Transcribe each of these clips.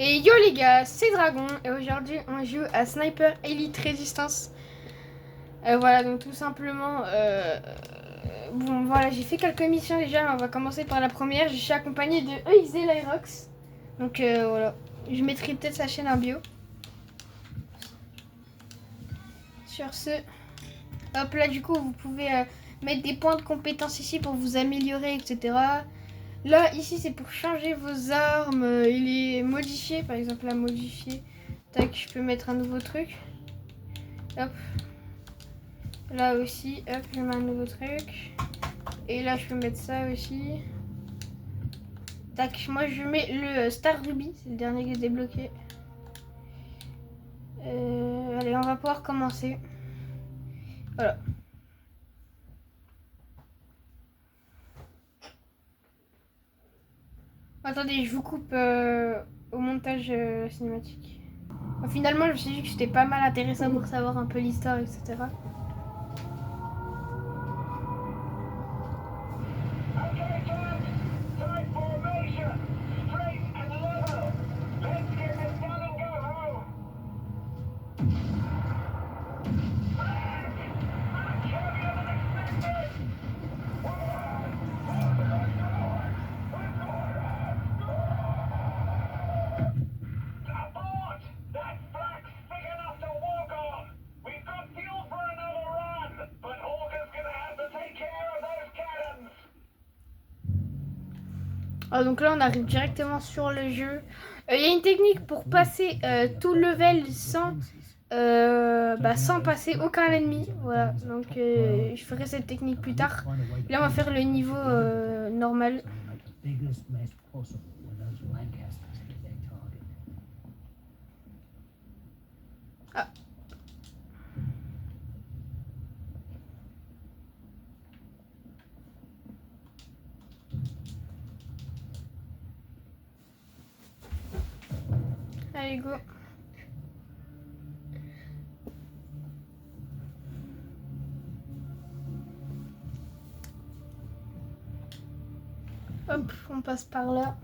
Et yo les gars, c'est Dragon et aujourd'hui on joue à Sniper Elite Resistance. Voilà, donc tout simplement, bon voilà, j'ai fait quelques missions déjà, mais on va commencer par la première. Je suis accompagné de EXE Lyrox. Donc voilà, je mettrai peut-être sa chaîne en bio. Sur ce, hop là du coup vous pouvez mettre des points de compétence ici pour vous améliorer, etc. Là, ici, c'est pour changer vos armes. Il est modifié, par exemple, là, modifié. Tac, je peux mettre un nouveau truc. Hop. Là aussi, hop, je mets un nouveau truc. Et là, je peux mettre ça aussi. Tac, moi, je mets le Star Ruby. C'est le dernier que j'ai débloqué. Allez, on va pouvoir commencer. Voilà. Attendez, je vous coupe au montage cinématique. Bon, finalement, je me suis dit que c'était pas mal intéressant pour savoir un peu l'histoire, etc. Ah, donc là on arrive directement sur le jeu. Il y a une technique pour passer tout level sans passer aucun ennemi. Voilà, donc je ferai cette technique plus tard. Là on va faire le niveau normal. Ah. Allez, go. Hop, on passe par là.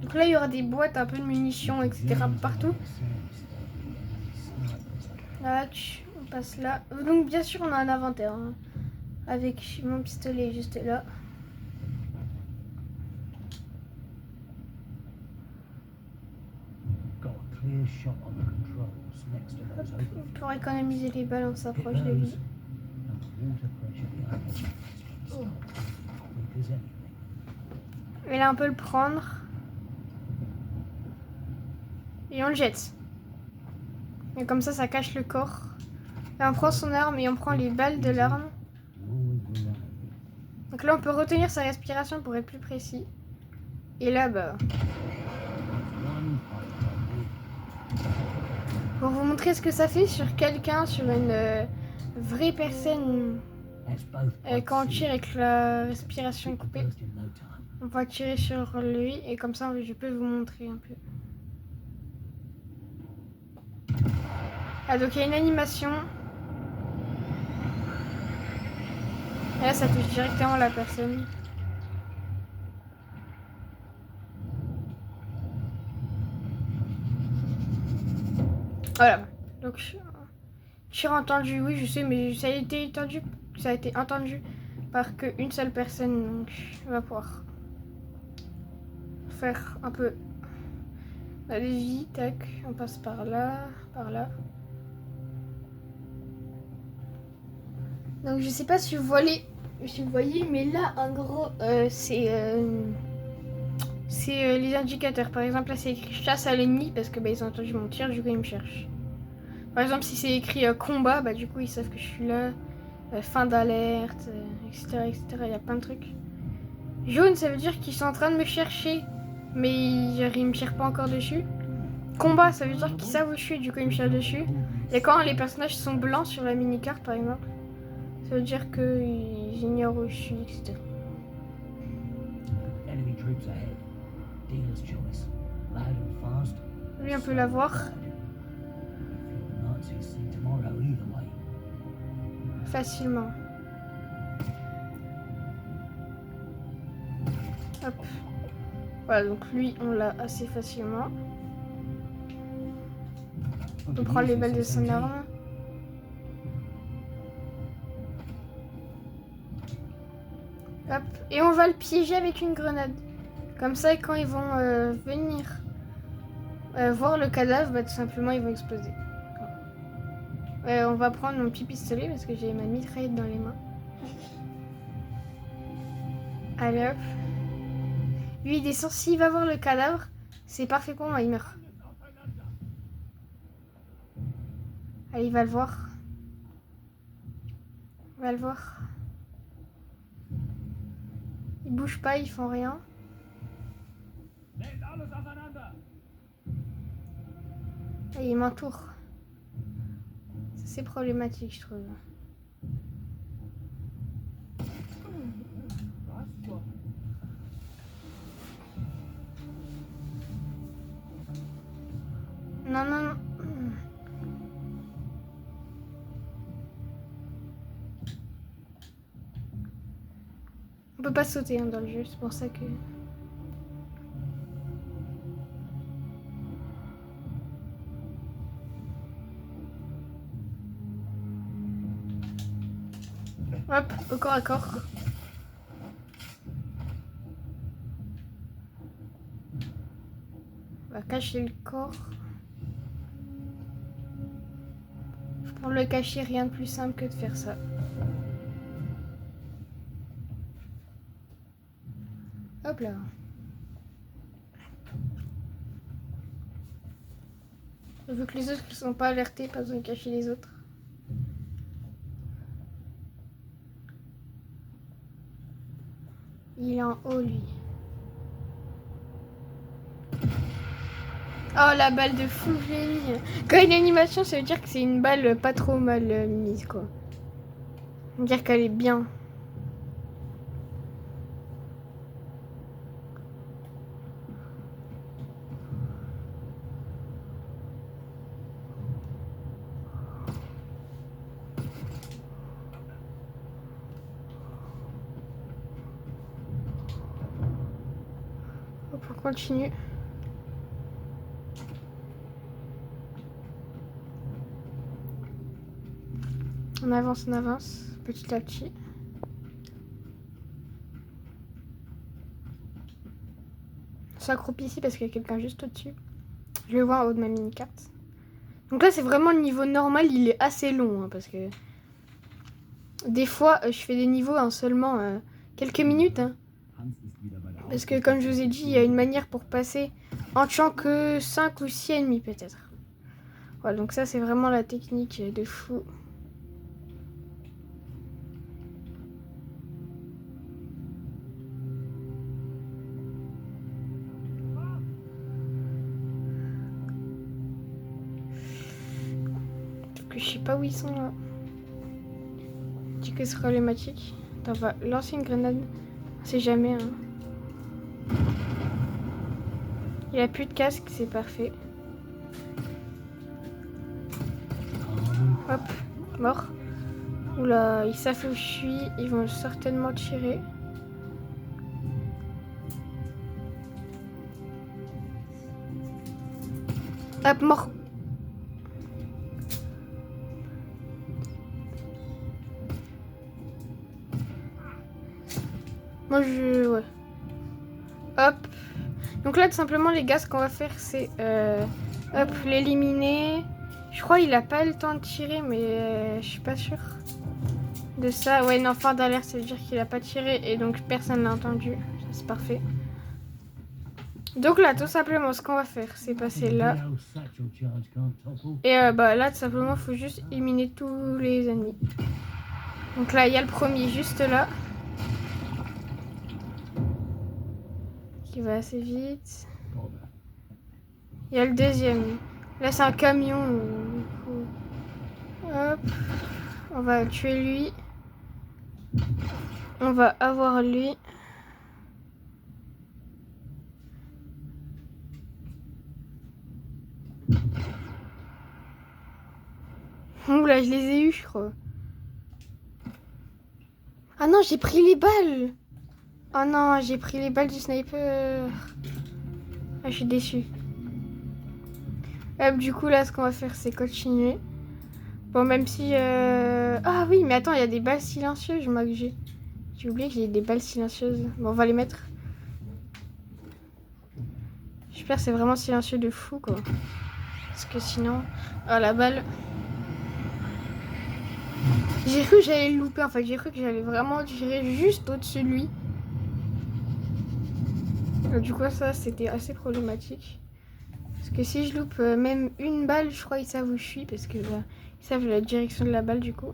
Donc là, il y aura des boîtes, un peu de munitions, etc. partout. Là, on passe là. Donc bien sûr, on a un inventaire. Hein, avec mon pistolet juste là. Pour économiser les balles, on s'approche de lui. Et là, on peut le prendre. Et on le jette. Et comme ça cache le corps. Et on prend son arme et on prend les balles de l'arme. Donc là, on peut retenir sa respiration pour être plus précis. Et là, pour vous montrer ce que ça fait sur quelqu'un, sur une vraie personne, quand on tire avec la respiration coupée, on va tirer sur lui et comme ça, je peux vous montrer un peu. Ah, donc il y a une animation. Et là, ça touche directement la personne. Voilà. Donc, tir entendu, oui, je sais, mais ça a été entendu par qu'une seule personne. Donc, on va pouvoir faire un peu. Allez-y, tac, on passe par là, par là. Donc, je sais pas si vous voyez, mais là, en gros, c'est les indicateurs. Par exemple, là, c'est écrit chasse à l'ennemi parce que ils ont entendu mon tir, du coup, ils me cherchent. Par exemple, si c'est écrit combat, du coup, ils savent que je suis là. Fin d'alerte, etc., etc. Il y a plein de trucs. Jaune, ça veut dire qu'ils sont en train de me chercher, mais ils me tirent pas encore dessus. Combat, ça veut dire qu'ils savent où je suis, du coup, ils me tirent dessus. Et quand les personnages sont blancs sur la mini-carte, par exemple, ça veut dire qu'ils ignorent où je suis, etc. Lui, on peut l'avoir. Facilement. Hop. Voilà, donc lui, on l'a assez facilement. On peut prendre les balles de son arme. Hop. Et on va le piéger avec une grenade. Comme ça, quand ils vont venir voir le cadavre, bah, tout simplement, ils vont exploser. On va prendre mon petit pistolet parce que j'ai ma mitraillette dans les mains. Allez hop. Lui il descend, s'il va voir le cadavre, c'est parfait pour moi, il meurt. Allez, il va le voir. Il va le voir. Ils bougent pas, ils font rien. Allez, il m'entoure. C'est problématique, je trouve. Non, non, non. On peut pas sauter dans le jeu, c'est pour ça que... Hop, au corps à corps. On va cacher le corps. Pour le cacher, rien de plus simple que de faire ça. Hop là. Vu que les autres ne sont pas alertés, pas besoin de cacher les autres. Il est en haut, lui. Oh, la balle de fou, je l'ai mis. Quand il y a une animation, ça veut dire que c'est une balle pas trop mal mise, quoi. Ça veut dire qu'elle est bien. Hop, on continue. On avance, petit à petit. On s'accroupit ici parce qu'il y a quelqu'un juste au-dessus. Je le vois en haut de ma mini-carte. Donc là, c'est vraiment le niveau normal. Il est assez long, hein, parce que... Des fois, je fais des niveaux en seulement quelques minutes. Hein. Parce que, comme je vous ai dit, il y a une manière pour passer en tuant que 5 ou 6 ennemis, peut-être. Voilà, donc ça, c'est vraiment la technique de fou. Je sais pas où ils sont là. Je dis que c'est problématique. Attends, on va lancer une grenade. On sait jamais. Hein. Il a plus de casque, c'est parfait. Hop, mort. Oula, ils savent où je suis. Ils vont certainement tirer. Hop, mort. Moi, ouais. Hop. Donc là, tout simplement, les gars, ce qu'on va faire, c'est... hop, l'éliminer. Je crois qu'il a pas le temps de tirer, mais je suis pas sûre de ça. Ouais, non, fin d'alerte, ça veut dire qu'il a pas tiré et donc personne l'a entendu. C'est parfait. Donc là, tout simplement, ce qu'on va faire, c'est passer là. Et bah là, tout simplement, il faut juste éliminer tous les ennemis. Donc là, il y a le premier juste là. Qui va assez vite. Il y a le deuxième. Là, c'est un camion. Hop. On va tuer lui. On va avoir lui. Oula, je les ai eus, je crois. Ah non, j'ai pris les balles. Oh non, j'ai pris les balles du sniper. Ah, je suis déçue. Du coup, là, ce qu'on va faire, c'est continuer. Bon, même si... Ah oui, mais attends, il y a des balles silencieuses, je m'en que j'ai. J'ai oublié que j'ai des balles silencieuses. Bon, on va les mettre. J'espère que c'est vraiment silencieux de fou, quoi. Parce que sinon... Ah, la balle... J'ai cru que j'allais le louper, en fait. J'ai cru que j'allais vraiment tirer juste au-dessus de lui. Du coup, ça, c'était assez problématique. Parce que si je loupe même une balle, je crois qu'ils savent où je suis. Parce que ils savent la direction de la balle, du coup.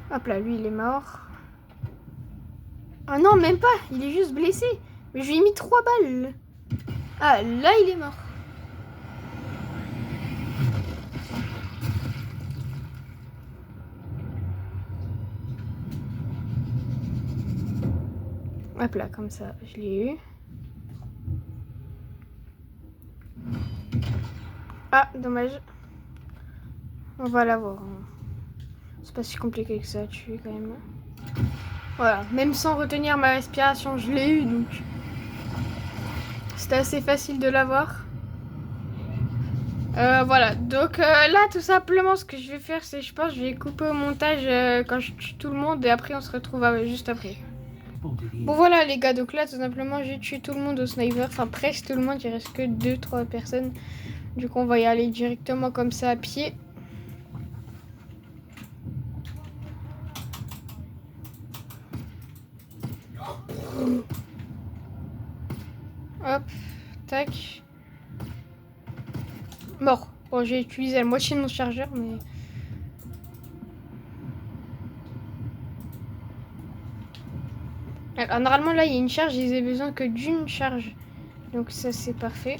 Hop là, lui, il est mort. Ah non, même pas. Il est juste blessé. Mais je lui ai mis 3 balles. Ah, là, il est mort. Hop là, comme ça, je l'ai eu. Ah, dommage. On va l'avoir. C'est pas si compliqué que ça à tuer quand même. Voilà, même sans retenir ma respiration, je l'ai eu, donc c'était assez facile de l'avoir. Voilà, donc là, tout simplement, ce que je vais faire, c'est, je pense, je vais couper au montage quand je tue tout le monde, et après, on se retrouve juste après. Bon, voilà, les gars, donc là, tout simplement, j'ai tué tout le monde au sniper, enfin, presque tout le monde, il reste que 2-3 personnes. Du coup, on va y aller directement comme ça, à pied. Hop, tac. Mort. Bon, j'ai utilisé la moitié de mon chargeur, mais... Alors, normalement, là, il y a une charge, ils avaient besoin que d'une charge. Donc ça, c'est parfait.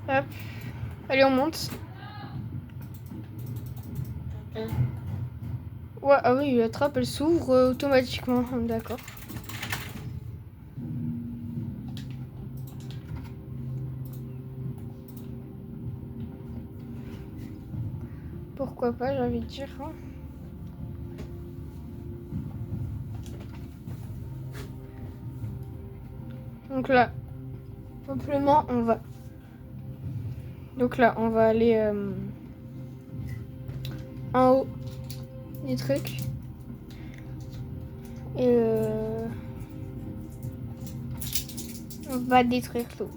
Hop. Allez, on monte. Ouais, ah oui, la trappe, elle s'ouvre automatiquement. D'accord. Pourquoi pas, j'ai envie de dire. Hein. Donc là, simplement, on va... Donc là, on va aller en haut des trucs. Et on va détruire tout.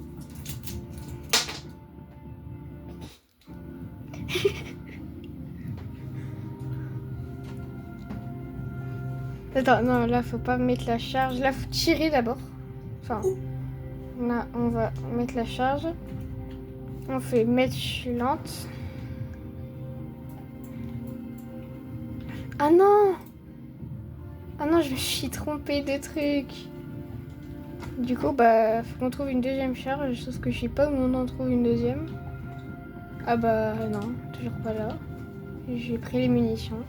Attends, non, là, faut pas mettre la charge. Là, faut tirer d'abord. Enfin, là, on va mettre la charge. On fait mettre lente. Ah non! Ah non, je me suis trompée de truc. Du coup, bah, faut qu'on trouve une deuxième charge, sauf que je sais pas où on en trouve une deuxième. Ah bah non, toujours pas là. J'ai pris les munitions.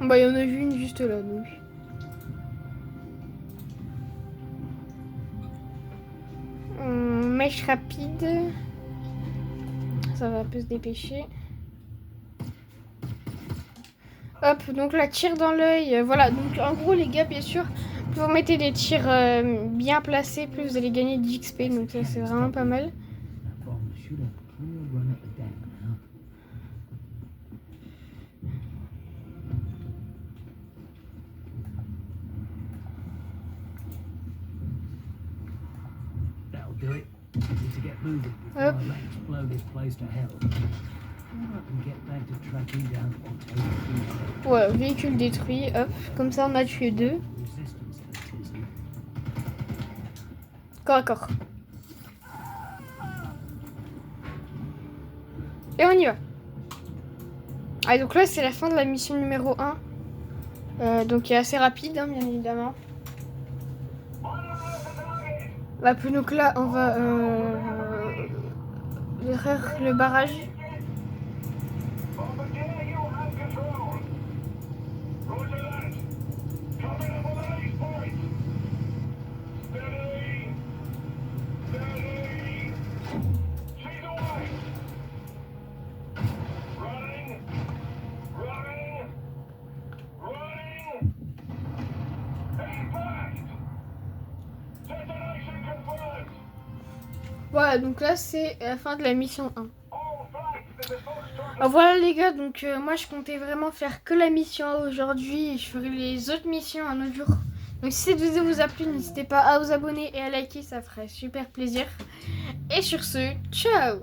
Bah, il y en a une juste là, donc. Mèche rapide. Ça va un peu se dépêcher. Hop, donc là, tir dans l'œil. Voilà, donc en gros, les gars, bien sûr, plus vous mettez des tirs bien placés, plus vous allez gagner de XP. Donc ça, c'est vraiment pas mal. Hop. Ouais, véhicule détruit, hop, comme ça on a tué 2. Corps à corps. Et on y va. Ah, donc là, c'est la fin de la mission numéro 1. Donc, qui est assez rapide, hein, bien évidemment. Bah, donc là, on va faire le barrage. Voilà, donc là, c'est la fin de la mission 1. Alors voilà les gars, donc moi je comptais vraiment faire que la mission 1 aujourd'hui et je ferai les autres missions un autre jour. Donc si cette vidéo vous a plu, n'hésitez pas à vous abonner et à liker, ça ferait super plaisir. Et sur ce, ciao!